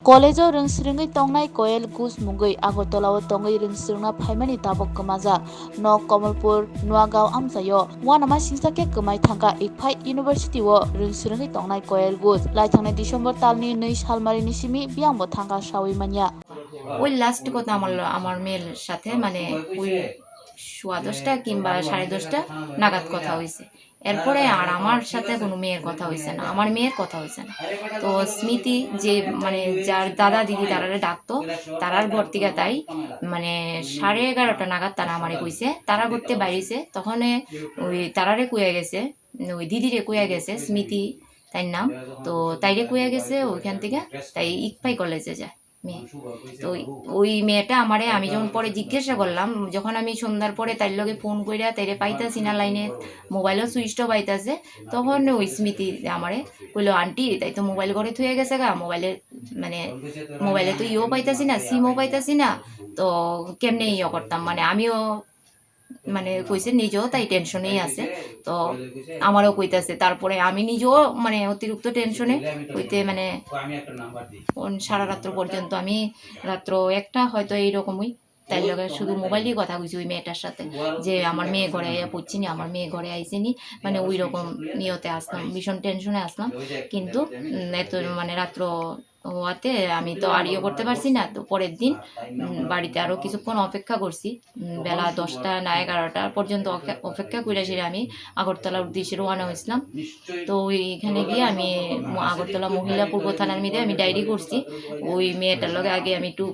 College rungsringai tongnai Koel Gus Mungui Agartala tongai rungsringna phaimani tabok kamaja no Komalpur Nuagaon amsayo wanama singsake kemai thangka Ikphai University o rungsringai tongnai Koel Gus laithangnai December talni 2 salmarini simi biangbo thangka sawi manya ওই last কথা আমার মেয়ের সাথে মানে ওই 10:15 কিংবা 10:30 নাগাদ কথা হয়েছে। এরপরে আর আমার সাথে কোনো মেয়ের কথা হয়েছে না, আমার মেয়ের কথা হয়েছে না। তো স্মৃতি যে মানে যার দাদা দিদি তারারে ডাকতো তারার ঘর থেকে তাই মানে 11:30 নাগাদ তারা আমারে কইছে, তারা করতে বাইরেছে তখন ওই তারারে কুয়ে গেছে, ওই দিদিরে কুয়ে গেছে স্মৃতি তাই নাম। তো তাইরে কুয়ে গেছে ওইখান থেকে তাই ইকপাই কলেজে যায় মেয়ে। তো ওই মেয়েটা আমারে আমি যখন পরে জিজ্ঞাসা করলাম, যখন আমি সন্ধ্যার পরে তার লগে ফোন কইরা তাইরে পাইতাছি না লাইনে, মোবাইলও সুইচটা পাইতাছে, তখন ওই স্মৃতি আমারে কইলো আন্টি তাই তো মোবাইল ঘরে থুয়ে গেছে গা, মোবাইলে মানে মোবাইলে তো ইও পাইতাছি না, সিমও পাইতাছি না, তো কেমনে ইয়ে করতাম, মানে আমিও মানে কইছে নিজেও তাই টেনশনেই আছে। তো আমারও কইতাছে, তারপরে আমি নিজেও মানে অতিরিক্ত টেনশনে কইতে মানে সারা রাত্র পর্যন্ত আমি রাত্র 1টা হয়তো এইরকমই তাই লগে শুধু মোবাইলেই কথা কইছি ওই মেয়েটার সাথে যে আমার মেয়ে ঘরে আইয়া পড়ছি নি, আমার মেয়ে ঘরে আইসেনি, মানে ওই রকম নিয়তে আসলাম, ভীষণ টেনশনে আসলাম। কিন্তু এত মানে রাত্র হওয়াতে আমি তো আর ইয়ে করতে পারছি না। তো পরের দিন বাড়িতে আরও কিছুক্ষণ অপেক্ষা করছি, বেলা 10টা না 11টা পর্যন্ত অপেক্ষা করে সেরে আমি আগরতলার উদ্দেশ্যে রওনা হয়েছিলাম। তো ওইখানে গিয়ে আমি আগরতলা মহিলা পূর্ব থানার মধ্যে আমি ডায়েরি করছি। ওই মেয়েটার লগে আগে আমি একটু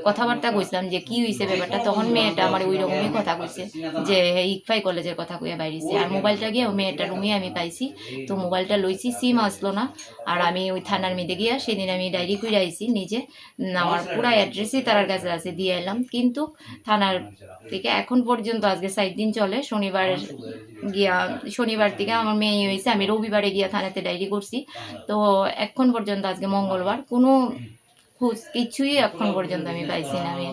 কথাবার্তা কইছিলাম যে কি হয়েছে ব্যাপারটা, তখন মেয়েটা আমার ওই রকমই কথা কইছে যে ইকফাই কলেজের কথা কইয়া বাইরেছে। আর মোবাইলটা গিয়ে মেয়েটার রুমে আমি পাইছি, তো মোবাইলটা লইছি, সিম আসলো না। আর আমি ওই থানার মধ্যে গিয়া সেদিন আমি ডায়েরি করে আইছি নিজে, আমার পুরা অ্যাড্রেসই তার কাছে আছে দিয়ে এলাম, কিন্তু থানার থেকে এখন পর্যন্ত আজকে 4 দিন চলে, শনিবার গিয়া শনিবার থেকে আমার মেয়ে হয়েছে, আমি রবিবারে গিয়া থানাতে ডায়েরি করছি। তো এখন পর্যন্ত আজকে মঙ্গলবার কোনো খোঁজ কিছুই এখন পর্যন্ত আমি পাইছি না আমি।